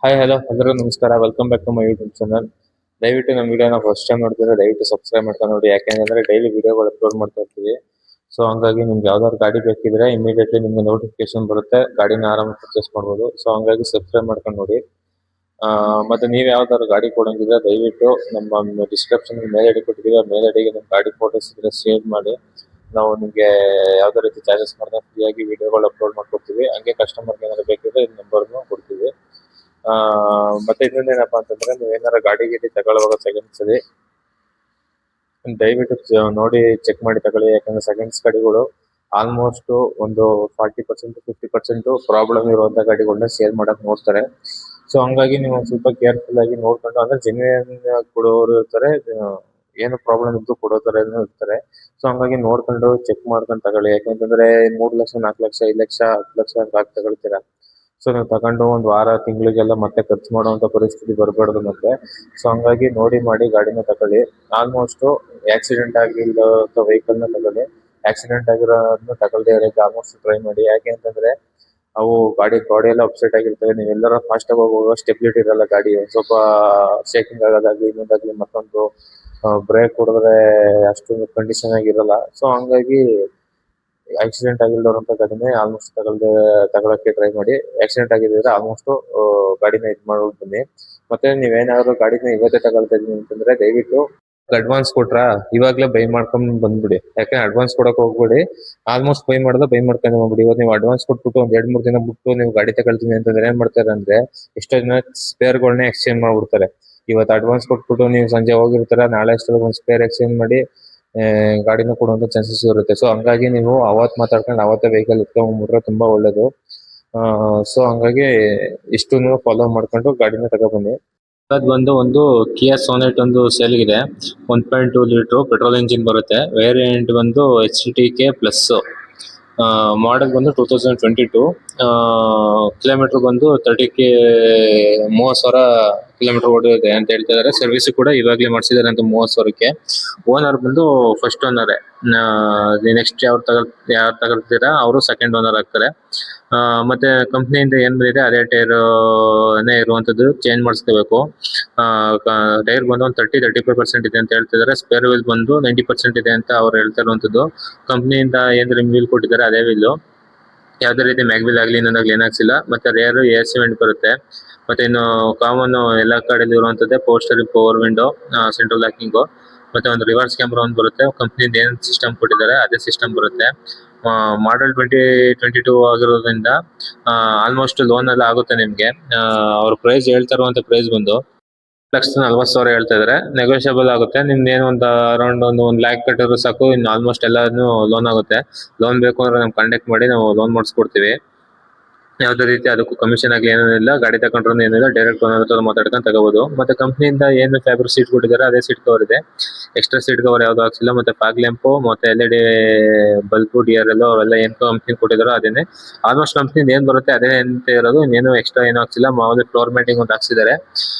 Hi hello ಎಲ್ಲರಿಗೂ ನಮಸ್ಕಾರ. Welcome back to my YouTube channel. ದಯವಿಟ್ಟು ನಮ್ಮ ವಿಡಿಯೋನ ಫಸ್ಟ್ ಟೈಮ್ ನೋಡ್ತಿದ್ರೆ ದಯವಿಟ್ಟು ಸಬ್ಸ್ಕ್ರೈಬ್ ಮಾಡ್ಕೊಂಡು ನೋಡಿ. ಯಾಕೆಂದ್ರೆ ಡೈಲಿ ವಿಡಿಯೋಗಳು ಅಪ್ಲೋಡ್ ಮಾಡ್ತಾ ಇರ್ತೀವಿ. ಸೊ ಹಂಗಾಗಿ ನಿಮ್ಗೆ ಯಾವ್ದಾದ್ರು ಗಾಡಿ ಬೇಕಿದ್ರೆ ಇಮಿಡಿಯೇಟ್ಲಿ ನಿಮ್ಗೆ ನೋಟಿಫಿಕೇಶನ್ ಬರುತ್ತೆ, ಗಾಡಿನ ಆರಾಮಾಗಿ ಪರ್ಚೇಸ್ ಮಾಡ್ಬೋದು. ಸೊ ಹಂಗಾಗಿ ಸಬ್ಸ್ಕ್ರೈಬ್ ಮಾಡ್ಕೊಂಡು ನೋಡಿ. ಮತ್ತೆ ನೀವು ಯಾವ್ದಾದ್ರು ಗಾಡಿ ಕೊಡಂಗಿದ್ರೆ ದಯವಿಟ್ಟು ನಮ್ಮ ಡಿಸ್ಕ್ರಿಪ್ಷನ್ ಮೇಲ್ ಐಡಿ ಕೊಟ್ಟಿದ್ದೀವಿ, ಆ ಮೇಲ್ ಐಡಿಗೆ ನಿಮ್ಮ ಗಾಡಿ ಫೋಟೋಸ್ ಇದ್ರೆ ಶೇರ್ ಮಾಡಿ. ನಾವು ನಿಮಗೆ ಯಾವುದೇ ರೀತಿ ಚಾರ್ಜಸ್ ಮಾಡಿದ್ರೆ ಫ್ರೀಯಾಗಿ ವಿಡಿಯೋಗಳು ಅಪ್ಲೋಡ್ ಮಾಡ್ಕೊಡ್ತೀವಿ. ಹಂಗೆ ಕಸ್ಟಮರ್ಗೆ ಏನಾದ್ರು ಬೇಕಿದ್ರೆ ಈ ನಂಬರ್ನು ಕೊಡ್ತೀವಿ. ಮತ್ತೆ ಇನ್ನೊಂದೇನಪ್ಪ ಅಂತಂದ್ರೆ ನೀವು ಏನಾರ ಗಾಡಿ ತಗೊಳ್ಳುವಾಗ ಸೆಕೆಂಡ್ಸ್ ಅಲ್ಲಿ ದಯವಿಟ್ಟು ನೋಡಿ ಚೆಕ್ ಮಾಡಿ ತಗೊಳ್ಳಿ. ಯಾಕಂದ್ರೆ ಸೆಕೆಂಡ್ಸ್ ಗಾಡಿಗಳು ಆಲ್ಮೋಸ್ಟ್ ಒಂದು 40% 50% ಪ್ರಾಬ್ಲಮ್ ಇರುವಂತ ಗಾಡಿಗಳನ್ನ ಸೇಲ್ ಮಾಡಕ್ ನೋಡ್ತಾರೆ. ಸೊ ಹಂಗಾಗಿ ನೀವು ಒಂದ್ ಸ್ವಲ್ಪ ಕೇರ್ಫುಲ್ ಆಗಿ ನೋಡ್ಕೊಂಡು, ಅಂದ್ರೆ ಜೆನ್ಯೂನ್ ಕೊಡೋರು ಇರ್ತಾರೆ, ಏನು ಪ್ರಾಬ್ಲಮ್ ಇದ್ದು ಕೊಡೋ ತರ ಇರ್ತಾರೆ. ಸೊ ಹಂಗಾಗಿ ನೋಡ್ಕೊಂಡು ಚೆಕ್ ಮಾಡ್ಕೊಂಡು ತಗೊಳ್ಳಿ. ಯಾಕಂತಂದ್ರೆ 3 ಲಕ್ಷ 4 ಲಕ್ಷ 5 ಲಕ್ಷ 10 ಲಕ್ಷ ಅಂತ ತಗೊಳ್ತೀರಾ. ಸೊ ನೀವು ತಗೊಂಡು ಒಂದ್ ವಾರ ತಿಂಗಳಿಗೆಲ್ಲ ಮತ್ತೆ ಖರ್ಚು ಮಾಡುವಂತ ಪರಿಸ್ಥಿತಿ ಬರಬಾರ್ದು ಮತ್ತೆ. ಸೊ ಹಂಗಾಗಿ ನೋಡಿ ಮಾಡಿ ಗಾಡಿನ ತಗೊಳ್ಳಿ. ಆಲ್ಮೋಸ್ಟ್ ಆಕ್ಸಿಡೆಂಟ್ ಆಗಿರೋ ವೆಹಿಕಲ್ ನ ತಗೊಳ್ಳಿ. ಆಕ್ಸಿಡೆಂಟ್ ಆಗಿರೋದನ್ನ ತಗೊಳ್ದೇ ಇರೋಕೆ ಆಲ್ಮೋಸ್ಟ್ ಟ್ರೈ ಮಾಡಿ. ಯಾಕೆ ಅಂತಂದ್ರೆ ಅವು ಬಾಡಿ ಎಲ್ಲ ಅಪ್ಸೆಟ್ ಆಗಿರ್ತವೆ. ನೀವೆಲ್ಲರ ಫಾಸ್ಟ್ ಆಗಿ ಹೋಗುವಾಗ ಸ್ಟೆಬಿಲಿಟಿ ಇರಲ್ಲ ಗಾಡಿ, ಒಂದ್ ಸ್ವಲ್ಪ ಶೇಕಿಂಗ್ ಆಗೋದಾಗ್ಲಿ ಇನ್ನೊಂದಾಗ್ಲಿ ಮತ್ತೊಂದು. ಬ್ರೇಕ್ ಹೊಡೆದ್ರೆ ಅಷ್ಟೊಂದು ಕಂಡೀಷನ್ ಆಗಿರಲ್ಲ. ಸೊ ಹಂಗಾಗಿ ಆಕ್ಸಿಡೆಂಟ್ ಆಗಿಲ್ದವ್ರಂತ ಗಾಡಿನೇ ಆಲ್ಮೋಸ್ಟ್ ತಗೊಳಕ್ಕೆ ಟ್ರೈ ಮಾಡಿ. ಆಕ್ಸಿಡೆಂಟ್ ಆಗಿದ್ರೆ ಆಲ್ಮೋಸ್ಟ್ ಗಾಡಿನ ಇದ್ ಮಾಡ್ಬಿಟ್ಟು ಬನ್ನಿ. ಮತ್ತೆ ನೀವೇನಾದ್ರು ಗಾಡಿನ ಇವತ್ತೇ ತಗೊಳ್ತಾ ಇದೀನಿ ಅಂತಂದ್ರೆ ದಯವಿಟ್ಟು ಅಡ್ವಾನ್ಸ್ ಕೊಟ್ರಾ ಇವಾಗ್ಲೇ ಬೈ ಮಾಡ್ಕೊಂಡ್ ಬಂದ್ಬಿಡಿ. ಯಾಕಂದ್ರೆ ಅಡ್ವಾನ್ಸ್ ಕೊಡಕ್ ಹೋಗ್ಬೇಡಿ. ಆಲ್ಮೋಸ್ಟ್ ಬೈ ಮಾಡ್ಕೊಂಡು ಹೋಗ್ಬಿಡಿ. ಇವತ್ತು ನೀವು ಅಡ್ವಾನ್ಸ್ ಕೊಟ್ಬಿಟ್ಟು ಒಂದ್ 2-3 ದಿನ ಬಿಟ್ಟು ನೀವು ಗಾಡಿ ತಗೊಳ್ತೀನಿ ಅಂತಂದ್ರೆ ಏನ್ ಮಾಡ್ತಾರೆ ಅಂದ್ರೆ ಎಷ್ಟೋ ಜನ ಸ್ಪೇರ್ಗಳನ್ನ ಎಕ್ಸ್ಚೇಂಜ್ ಮಾಡ್ಬಿಡ್ತಾರೆ. ಇವತ್ತು ಅಡ್ವಾನ್ಸ್ ಕೊಟ್ಬಿಟ್ಟು ನೀವು ಸಂಜೆ ಹೋಗಿರ್ತಾರ, ನಾಳೆ ಅಷ್ಟೊಳಗೆ ಒಂದು ಸ್ಪೇರ್ ಎಕ್ಸ್ಚೇಂಜ್ ಮಾಡಿ ಗಾಡಿನ ಕೊಡುವಂತ ಚಾನ್ಸಸ್ ಇರುತ್ತೆ. ಸೊ ಹಂಗಾಗಿ ನೀವು ಅವತ್ ಮಾತಾಡ್ಕೊಂಡು ಅವತ್ತೇ ವೆಹಿಕಲ್ ಇಟ್ಕೊಂಡ್ಬಿಟ್ರೆ ತುಂಬಾ ಒಳ್ಳೇದು. ಸೊ ಹಂಗಾಗಿ ಇಷ್ಟು ನೀವು ಫಾಲೋ ಮಾಡ್ಕೊಂಡು ಗಾಡಿನ ತಗೊಬನ್ನಿ. ಅದ್ ಬಂದು ಒಂದು ಕಿಯಾ ಸೋನೆಟ್ ಒಂದು ಸೇಲ್ಗಿದೆ. 1.2 ಲೀಟರ್ ಪೆಟ್ರೋಲ್ ಇಂಜಿನ್ ಬರುತ್ತೆ. ವೇರಿಯಂಟ್ ಬಂದು HTK ಪ್ಲಸ್. ಮಾಡೆಲ್ ಬಂದು 2022. ಕಿಲೋಮೀಟರ್ ಬಂದು 30K 30,000 ಕಿಲೋಮೀಟರ್ ಓಡಿದೆ ಅಂತ ಹೇಳ್ತಾ ಇದಾರೆ. ಸರ್ವಿಸ್ ಕೂಡ ಇವಾಗಲೇ ಮಾಡಿಸಿದಾರೆ ಅಂತ 30,000ಕ್ಕೆ. ಓನರ್ ಬಂದು ಫಸ್ಟ್ ಓನರ್. ನೆಕ್ಸ್ಟ್ ಯಾರು ತಗೊಳ್ತೀರಾ ಅವರು ಸೆಕೆಂಡ್ ಓನರ್ ಆಗ್ತಾರೆ. ಮತ್ತೆ ಕಂಪ್ನಿಯಿಂದ ಏನ್ ಬಂದಿದೆ ಅದೇ ಟೈರ್ ಇರುವಂತದ್ದು ಚೇಂಜ್ ಮಾಡಿಸ್ಕೋಬೇಕು. ಟೈರ್ ಬಂದು ಒಂದು 30-35% ಇದೆ ಅಂತ ಹೇಳ್ತಿದ್ದಾರೆ. ಸ್ಪೇರ್ ವೀಲ್ ಬಂದು 90% ಇದೆ ಅಂತ ಅವ್ರು ಹೇಳ್ತಾ ಇರುವಂತದ್ದು. ಕಂಪ್ನಿಯಿಂದ ಏನಾದ್ರು ವೀಲ್ ಕೊಟ್ಟಿದ್ದಾರೆ ಅದೇ ವೀಲ್. ಯಾವ್ದೇ ರೀತಿ ಮ್ಯಾಗ್ವಿಲ್ ಆಗ್ಲಿ ಇನ್ನೊಂದಾಗ್ಲಿ ಏನಾಗ್ಸಿಲ್ಲ. ಮತ್ತೆ ರೇರ್ AC ವೆಂಟ್ ಬರುತ್ತೆ. ಮತ್ತೆ ಇನ್ನು ಕಾಮನ್ ಎಲ್ಲಾ ಕಡೆಯಲ್ಲಿ ಇರುವಂತದ್ದೇ ಪವರ್ ವಿಂಡೋ, ಸೆಂಟ್ರಲ್ ಲಾಕಿಂಗ್, ಮತ್ತೆ ಒಂದು ರಿವರ್ಸ್ ಕ್ಯಾಮ್ರಾ ಒಂದು ಬರುತ್ತೆ. ಕಂಪ್ನಿಯಿಂದ ಏನ್ ಸಿಸ್ಟಮ್ ಕೊಟ್ಟಿದ್ದಾರೆ ಅದೇ ಸಿಸ್ಟಮ್ ಬರುತ್ತೆ. ಮಾಡೆಲ್ 2022 ಆಗಿರೋದ್ರಿಂದ ಆಲ್ಮೋಸ್ಟ್ ಲೋನ್ ಎಲ್ಲ ಆಗುತ್ತೆ ನಿಮ್ಗೆ. ಅವ್ರ ಪ್ರೈಸ್ ಹೇಳ್ತಾ ಇರುವಂತ ಪ್ರೈಸ್ ಬಂದು 1,40,000 ಹೇಳ್ತಾ ಇದಾರೆ. ನೆಗೋಷಿಯಬಲ್ ಆಗುತ್ತೆ. ನಿಮ್ದೇನು ಒಂದು ಅರೌಂಡ್ ಒಂದು 1 ಲ್ಯಾಕ್ ಕಟ್ಟಿದ್ರು ಸಾಕು, ಇನ್ನು ಆಲ್ಮೋಸ್ಟ್ ಎಲ್ಲಾನು ಲೋನ್ ಆಗುತ್ತೆ. ಲೋನ್ ಬೇಕು ಅಂದ್ರೆ ನಮ್ಗೆ ಕಾಂಟ್ಯಾಕ್ಟ್ ಮಾಡಿ, ನಾವು ಲೋನ್ ಮಾಡಿಸ್ಕೊಡ್ತೀವಿ. ಯಾವುದೇ ರೀತಿ ಅದಕ್ಕೂ ಕಮಿಷನ್ ಆಗಲಿ ಏನಿಲ್ಲ. ಗಾಡಿ ತಗೊಂಡ್ರು ಏನಿಲ್ಲ, ಡೈರೆಕ್ಟ್ ಓನರ್ ಹತ್ರ ಮಾತಾಡ್ಕೊಂಡು ತಗೋಬಹುದು. ಮತ್ತೆ ಕಂಪ್ನಿಯಿಂದ ಏನು ಫ್ಯಾಬ್ರಿಕ್ ಸೀಟ್ ಕೊಟ್ಟಿದ್ದಾರೆ ಅದೇ ಸೀಟ್ ಕವರ್ ಇದೆ. ಎಕ್ಸ್ಟ್ರಾ ಸೀಟ್ ಕವರ್ ಯಾವ್ದು ಹಾಕ್ಸಿಲ್ಲ. ಮತ್ತೆ ಫಾಗ್ ಲ್ಯಾಂಪು ಮತ್ತೆ LED ಬಲ್ಬ್ DRL ಅವೆಲ್ಲ ಏನ್ ಕಂಪ್ನಿ ಕೊಟ್ಟಿದಾರೋ ಅದೇನೆ. ಆಲ್ಮೋಸ್ಟ್ ಕಂಪ್ನಿಯಿಂದ ಏನ್ ಬರುತ್ತೆ ಅದೇ ಅಂತ ಇರೋದು. ಇನ್ನೇನು ಎಕ್ಸ್ಟ್ರಾ ಏನು ಹಾಕ್ಸಿಲ್ಲ. ಮಾಮೂಲಿ ಫ್ಲೋರ್ ಮ್ಯಾಟಿಂಗ್ ಒಂದು ಹಾಕ್ಸಿದ್ದಾರೆ.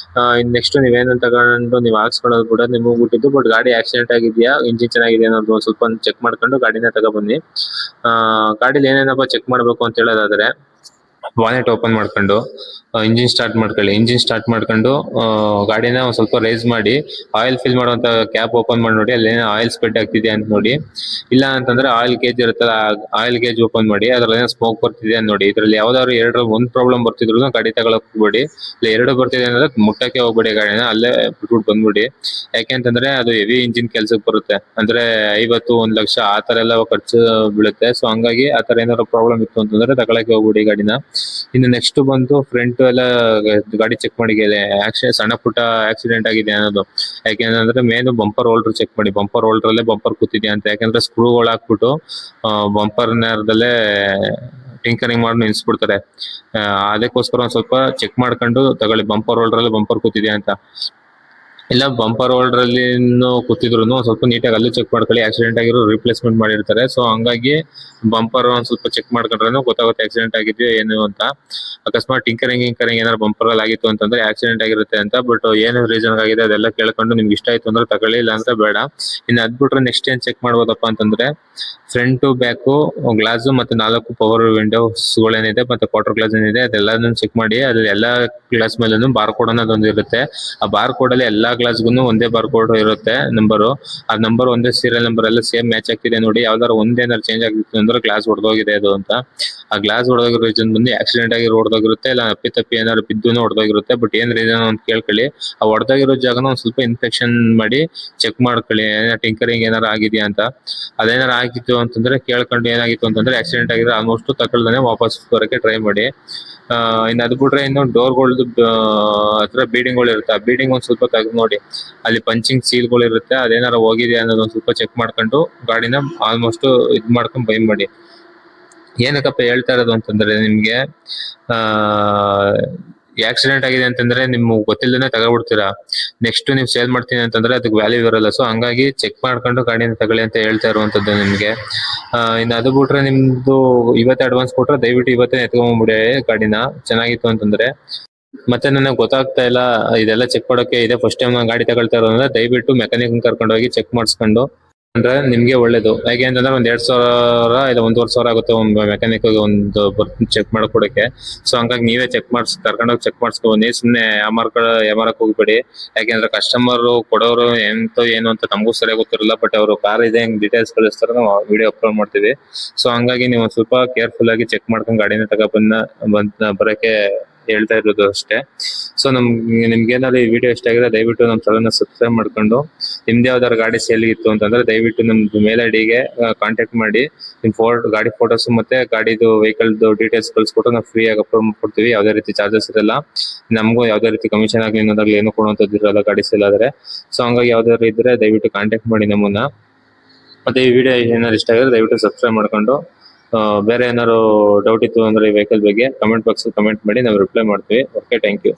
ಇನ್ ನೆಕ್ಸ್ಟ್ ನೀವೇನು ತಗೊಂಡು ನೀವು ಹಾಕ್ಸ್ಕೊಳ್ಳೋದು ಕೂಡ ನಿಮಗೆ ಬಿಟ್ಟಿದ್ದು. ಬಟ್ ಗಾಡಿ ಆಕ್ಸಿಡೆಂಟ್ ಆಗಿದೆಯಾ, ಇಂಜಿನ್ ಚೆನ್ನಾಗಿದೆಯಾ ಅನ್ನೋದು ಒಂದು ಸ್ವಲ್ಪ ಚೆಕ್ ಮಾಡ್ಕೊಂಡು ಗಾಡಿನ ತಗೊಬನ್ನಿ. ಗಾಡಿಲಿ ಏನೇನಪ್ಪ ಚೆಕ್ ಮಾಡ್ಬೇಕು ಅಂತ ಹೇಳೋದಾದ್ರೆ, ವಾನೆಟ್ ಓಪನ್ ಮಾಡ್ಕೊಂಡು ಇಂಜಿನ್ ಸ್ಟಾರ್ಟ್ ಮಾಡ್ಕೊಳ್ಳಿ. ಇಂಜಿನ್ ಸ್ಟಾರ್ಟ್ ಮಾಡ್ಕೊಂಡು ಗಾಡಿನ ಒಂದ್ ಸ್ವಲ್ಪ ರೈಸ್ ಮಾಡಿ ಆಯಿಲ್ ಫಿಲ್ ಮಾಡುವಂತ ಕ್ಯಾಪ್ ಓಪನ್ ಮಾಡಿ ನೋಡಿ, ಅಲ್ಲಿ ಆಯಿಲ್ ಸ್ಪೆಡ್ ಆಗ್ತಿದೆ ಅಂತ ನೋಡಿ. ಇಲ್ಲ ಅಂತಂದ್ರೆ ಆಯಿಲ್ ಗೇಜ್ ಇರುತ್ತಲ್ಲ, ಆಯಿಲ್ ಗೇಜ್ ಓಪನ್ ಮಾಡಿ ಅದ್ರಲ್ಲಿ ಸ್ಮೋಕ್ ಬರ್ತಿದೆ ಅಂತ ನೋಡಿ. ಇದ್ರಲ್ಲಿ ಯಾವ್ದಾದ್ರು ಎರಡರಲ್ಲಿ ಒಂದು ಪ್ರಾಬ್ಲಮ್ ಬರ್ತಿದ್ರು ಗಾಡಿ ತಗೊಳಕ್ ಹೋಗ್ಬೇಡಿ. ಇಲ್ಲ ಎರಡು ಬರ್ತಿದೆ ಅಂದ್ರೆ ಮುಟ್ಟಕ್ಕೆ ಹೋಗ್ಬೇಡಿ, ಗಾಡಿನ ಅಲ್ಲೇ ಬಿಟ್ಬಿಟ್ಟು ಬಂದ್ಬಿಡಿ. ಯಾಕೆಂತಂದ್ರೆ ಅದು ಹೆವಿ ಇಂಜಿನ್ ಕೆಲ್ಸಕ್ಕೆ ಬರುತ್ತೆ. ಅಂದ್ರೆ 50-1 ಲಕ್ಷ ಆ ತರ ಎಲ್ಲ ಖರ್ಚು ಬೀಳುತ್ತೆ. ಸೊ ಹಂಗಾಗಿ ಆ ತರ ಏನಾದ್ರು ಪ್ರಾಬ್ಲಮ್ ಇತ್ತು ಅಂತಂದ್ರೆ ತಗೊಳಕ್ಕೆ ಹೋಗ್ಬಿಡಿ ಗಾಡಿನ. ಇನ್ನು ನೆಕ್ಸ್ಟ್ ಬಂದು ಫ್ರಂಟ್ ಎಲ್ಲ ಗಾಡಿ ಚೆಕ್ ಮಾಡಿ, ಸಣ್ಣ ಪುಟ್ಟ ಆಕ್ಸಿಡೆಂಟ್ ಆಗಿದೆ ಅನ್ನೋದು. ಯಾಕೆಂದ್ರೆ ಮೇನ್ ಬಂಪರ್ ಹೋಲ್ಡರ್ ಚೆಕ್ ಮಾಡಿ. ಬಂಪರ್ ಹೋಲ್ಡರ್ ಅಲ್ಲೇ ಬಂಪರ್ ಕೂತಿದೆ ಅಂತ. ಯಾಕಂದ್ರೆ ಸ್ಕ್ರೂಗಳು ಹಾಕ್ಬಿಟ್ಟು ಬಂಪರ್ ನೇರದಲ್ಲೇ ಟಿಂಕರಿಂಗ್ ಮಾಡಿ ನಿಲ್ಸ್ಬಿಡ್ತಾರೆ. ಅದಕ್ಕೋಸ್ಕರ ಒಂದ್ ಸ್ವಲ್ಪ ಚೆಕ್ ಮಾಡ್ಕೊಂಡು ತಗೊಳ್ಳಿ. ಬಂಪರ್ ಹೋಲ್ಡರ್ ಅಲ್ಲೇ ಬಂಪರ್ ಕೂತಿದೆ ಅಂತ. ಇಲ್ಲ ಬಂಪರ್ ಹೋಲ್ಡರ್ ಅಲ್ಲಿ ಕೂತಿದ್ರು ಸ್ವಲ್ಪ ನೀಟಾಗಿ ಅಲ್ಲೂ ಚೆಕ್ ಮಾಡ್ಕೊಳ್ಳಿ. ಆಕ್ಸಿಡೆಂಟ್ ಆಗಿರೋ ರಿಪ್ಲೇಸ್ಮೆಂಟ್ ಮಾಡಿರ್ತಾರೆ. ಸೊ ಹಂಗಾಗಿ ಬಂಪರ್ ಒಂದ್ ಸ್ವಲ್ಪ ಚೆಕ್ ಮಾಡ್ಕೊಂಡ್ರೆ ಗೊತ್ತಾಗುತ್ತೆ ಆಕ್ಸಿಡೆಂಟ್ ಆಗಿದೆಯೋ ಏನು ಅಂತ. ಅಕಸ್ಮಾತ್ ಟಿಂಕರಿಂಗ್ ಏನಾದ್ರು ಬಂಪರ್ ಅಲ್ಲಿ ಆಗಿತ್ತು ಅಂತಂದ್ರೆ ಆಕ್ಸಿಡೆಂಟ್ ಆಗಿರುತ್ತೆ ಅಂತ. ಬಟ್ ಏನು ರೀಸನ್ ಆಗಿದೆ ಅದೆಲ್ಲ ಕೇಳ್ಕೊಂಡು ನಿಮ್ಗೆ ಇಷ್ಟ ಆಯ್ತು ಅಂದ್ರೆ ತಗೊಳ್ಳಿ, ಇಲ್ಲ ಅಂದ್ರೆ ಬೇಡ. ಇನ್ನು ಅದ್ ಬಿಟ್ರೆ ನೆಕ್ಸ್ಟ್ ಏನ್ ಚೆಕ್ ಮಾಡ್ಬೋದಪ್ಪ ಅಂತಂದ್ರೆ ಫ್ರಂಟ್ ಬ್ಯಾಕ್ ಗ್ಲಾಸ್ ಮತ್ತೆ 4 ಪವರ್ ವಿಂಡೋಸ್ ಏನಿದೆ ಮತ್ತೆ ಕ್ವಾರ್ಟರ್ ಗ್ಲಾಸ್ ಏನಿದೆ ಅದೆಲ್ಲಾನು ಚೆಕ್ ಮಾಡಿ. ಅದ್ರಲ್ಲಿ ಎಲ್ಲಾ ಗ್ಲಾಸ್ ಮೇಲೂ ಬಾರ್ ಕೋಡ್ ಅನ್ನೋದು ಒಂದು ಇರುತ್ತೆ. ಆ ಬಾರ್ ಕೋಡ್ ಅಲ್ಲಿ ಎಲ್ಲಾ ಗ್ಲಾಸ್ಗೂ ಒಂದೇ ಬಾರ್ ಕೋಡ್ ಇರುತ್ತೆ ನಂಬರ್. ಆ ನಂಬರ್ ಒಂದೇ ಸೀರಿಯಲ್ ನಂಬರ್ ಎಲ್ಲ ಸೇಮ್ ಮ್ಯಾಚ್ ಆಗ್ತಿದೆ ನೋಡಿ. ಯಾವ್ದಾರು ಒಂದೇನಾದ್ರು ಚೇಂಜ್ ಆಗಿತ್ತು ಅಂದ್ರೆ ಗ್ಲಾಸ್ ಹೊಡೆದೋಗಿದೆ ಅದು ಅಂತ. ಆ ಗ್ಲಾಸ್ ಹೊಡೆದೋಗಿರೋ ರೀಸನ್ ಬಂದು ಆಕ್ಸಿಡೆಂಟ್ ಆಗಿ ಹೊಡೆದೋಗಿರುತ್ತೆ, ಇಲ್ಲ ಅಪ್ಪಿ ಏನಾದ್ರು ಬಿದ್ದು ಹೊಡೆದೋಗಿರುತ್ತೆ. ಬಟ್ ಏನ್ ರೀಸನ್ ಅಂತ ಕೇಳ್ಕೊಳ್ಳಿ. ಆ ಹೊಡೆದೋಗಿರೋ ಜಾಗನ ಒಂದ್ ಸ್ವಲ್ಪ ಇನ್ಫೆಕ್ಷನ್ ಮಾಡಿ ಚೆಕ್ ಮಾಡ್ಕೊಳ್ಳಿ, ಟಿಂಕರಿಂಗ್ ಏನಾರು ಆಗಿದೆಯಾ ಅಂತ. ಅದೇನಾರು ಆಗಿತ್ತು ಅಂತಂದ್ರೆ ಕೇಳ್ಕೊಂಡು ಏನಾಗಿತ್ತು ಅಂತಂದ್ರೆ ಆಕ್ಸಿಡೆಂಟ್ ಆಗಿದ್ರೆ ಆಲ್ಮೋಸ್ಟ್ ತಗೊಳ್ದಾನೆ ವಾಪಸ್ ಬರೋಕೆ ಟ್ರೈ ಮಾಡಿ. ಇನ್ನು ಅದ್ ಬಿಟ್ರೆ ಇನ್ನು ಡೋರ್ಗಳದ್ದು ಹತ್ರ ಬೀಡಿಂಗ್ಗಳು ಇರುತ್ತೆ. ಆ ಬೀಡಿಂಗ್ ಒಂದ್ ಸ್ವಲ್ಪ ತೆಗೆದು ನೋಡಿ, ಅಲ್ಲಿ ಪಂಚಿಂಗ್ ಸೀಲ್ಗಳು ಇರುತ್ತೆ. ಅದೇನಾರ ಹೋಗಿದೆ ಅನ್ನೋದು ಒಂದ್ ಸ್ವಲ್ಪ ಚೆಕ್ ಮಾಡ್ಕೊಂಡು ಗಾಡಿನ ಆಲ್ಮೋಸ್ಟ್ ಇದ್ ಮಾಡ್ಕೊಂಡು ಬೈ ಮಾಡಿ. ಏನಕ್ಕಪ್ಪ ಹೇಳ್ತಾ ಇರೋದು ಅಂತಂದ್ರೆ ನಿಮ್ಗೆ ಆಕ್ಸಿಡೆಂಟ್ ಆಗಿದೆ ಅಂತಂದ್ರೆ ನಿಮ್ಗೆ ಗೊತ್ತಿಲ್ಲದೇ ತಗೊಬಿಡ್ತೀರಾ. ನೆಕ್ಸ್ಟ್ ನೀವು ಸೇಲ್ ಮಾಡ್ತೀನಿ ಅಂತಂದ್ರೆ ಅದಕ್ಕೆ ವ್ಯಾಲ್ಯೂ ಇರಲ್ಲ. ಸೊ ಹಂಗಾಗಿ ಚೆಕ್ ಮಾಡ್ಕೊಂಡು ಗಾಡಿನ ತಗೊಳ್ಳಿ ಅಂತ ಹೇಳ್ತಾ ಇರುವಂತದ್ದು ನಿಮ್ಗೆ. ಇನ್ನು ಅದು ಬಿಟ್ರೆ ನಿಮ್ದು ಇವತ್ತೇ ಅಡ್ವಾನ್ಸ್ ಕೊಟ್ರೆ ದಯವಿಟ್ಟು ಇವತ್ತೇ ಎತ್ಕೊಂಡ್ಬಿಡಿ ಗಾಡಿನ, ಚೆನ್ನಾಗಿತ್ತು ಅಂತಂದ್ರೆ. ಮತ್ತೆ ನನಗೆ ಗೊತ್ತಾಗ್ತಾ ಇಲ್ಲ ಇದೆಲ್ಲ ಚೆಕ್ ಮಾಡೋಕೆ, ಇದೆ ಫಸ್ಟ್ ಟೈಮ್ ನಾನು ಗಾಡಿ ತಗೊಳ್ತಾ ಇರೋದ್ರಿಂದ ದಯವಿಟ್ಟು ಮೆಕ್ಯಾನಿಕ್ ಕರ್ಕೊಂಡು ಹೋಗಿ ಚೆಕ್ ಮಾಡಿಸ್ಕೊಂಡು ಅಂದ್ರೆ ನಿಮ್ಗೆ ಒಳ್ಳೇದು. ಯಾಕೆ ಅಂತಂದ್ರೆ 1,200 ಇಲ್ಲ 1,500 ಆಗುತ್ತೆ ಒಂದು ಮೆಕ್ಯಾನಿಕ್ ಒಂದು ಚೆಕ್ ಮಾಡ್ಕೊಡಕ್ಕೆ. ಸೊ ಹಂಗಾಗಿ ನೀವೇ ಕರ್ಕೊಂಡೋಗಿ ಚೆಕ್ ಮಾಡಿಸ್ಕೊಂಡು ಸುಮ್ನೆ ಯಾಮಾರಕ್ ಹೋಗ್ಬೇಡಿ. ಯಾಕೆಂದ್ರೆ ಕಸ್ಟಮರ್ ಕೊಡೋರು ಎಂತ ಏನು ಅಂತ ನಮಗೂ ಸರಿಯಾಗಿ ಗೊತ್ತಿರಲ್ಲ. ಬಟ್ ಅವರು ಕಾರ್ ಇದೆ ಹೆಂಗ್ ಡೀಟೇಲ್ಸ್ ಕಳಿಸ್ತಾರೆ, ನಾವು ವಿಡಿಯೋ ಅಪ್ಲೋಡ್ ಮಾಡ್ತೀವಿ. ಸೊ ಹಂಗಾಗಿ ನೀವು ಒಂದ್ ಸ್ವಲ್ಪ ಕೇರ್ಫುಲ್ ಆಗಿ ಚೆಕ್ ಮಾಡ್ಕೊಂಡು ಗಾಡಿನ ಬರಕ್ಕೆ ಹೇಳ್ತಾ ಇರೋದು ಅಷ್ಟೇ. ಸೊ ನಿಮ್ಗೆ ಏನಾದ್ರು ಈ ವಿಡಿಯೋ ಇಷ್ಟ ಆಗಿದೆ ದಯವಿಟ್ಟು ನಮ್ಮ ಚಾನಲ್ನ ಸಬ್ಸ್ಕ್ರೈಬ್ ಮಾಡ್ಕೊಂಡು, ನಿಮ್ದು ಯಾವ್ದಾದ್ರು ಗಾಡಿ ಸೇಲ್ ಇತ್ತು ಅಂತಂದ್ರೆ ದಯವಿಟ್ಟು ನಮ್ದು ಮೇಲ್ ಐಡಿಗೆ ಕಾಂಟ್ಯಾಕ್ಟ್ ಮಾಡಿ ನಿಮ್ ಗಾಡಿ ಫೋಟೋಸ್ ಮತ್ತೆ ಗಾಡಿದು ವೆಹಿಕಲ್ ಡೀಟೇಲ್ಸ್ ಕಳ್ಸಿಕೊಟ್ಟು ನಾವು ಫ್ರೀ ಆಗಿ ಅಪ್ಲೋಡ್ ಮಾಡ್ಕೊಡ್ತೀವಿ. ಯಾವುದೇ ರೀತಿ ಚಾರ್ಜಸ್ ಇರಲ್ಲ. ನಮಗೂ ಯಾವುದೇ ರೀತಿ ಕಮಿಷನ್ ಆಗಲಿ ಇನ್ನೊಂದಾಗ್ಲಿ ಏನು ಕೊಡುವಂತದ್ದು ಇರಲ್ಲ ಗಾಡಿ ಸೇಲ್ ಆದ್ರೆ. ಸೊ ಹಂಗಾಗಿ ಯಾವ್ದಾದ್ರು ಇದ್ರೆ ದಯವಿಟ್ಟು ಕಾಂಟ್ಯಾಕ್ಟ್ ಮಾಡಿ ನಮ್ಮನ್ನ. ಮತ್ತೆ ಈ ವಿಡಿಯೋ ಏನಾದ್ರು ಇಷ್ಟ ಆಗಿದ್ರೆ ದಯವಿಟ್ಟು ಸಬ್ಸ್ಕ್ರೈಬ್ ಮಾಡ್ಕೊಂಡು, ಬೇರೆ ಏನಾದ್ರು ಡೌಟ್ ಇತ್ತು ಅಂದ್ರೆ ಈ ವೆಹಿಕಲ್ ಬಗ್ಗೆ ಕಮೆಂಟ್ ಬಾಕ್ಸ್ ಕಮೆಂಟ್ ಮಾಡಿ, ನಾವು ರಿಪ್ಲೈ ಮಾಡ್ತೀವಿ. Okay, thank you.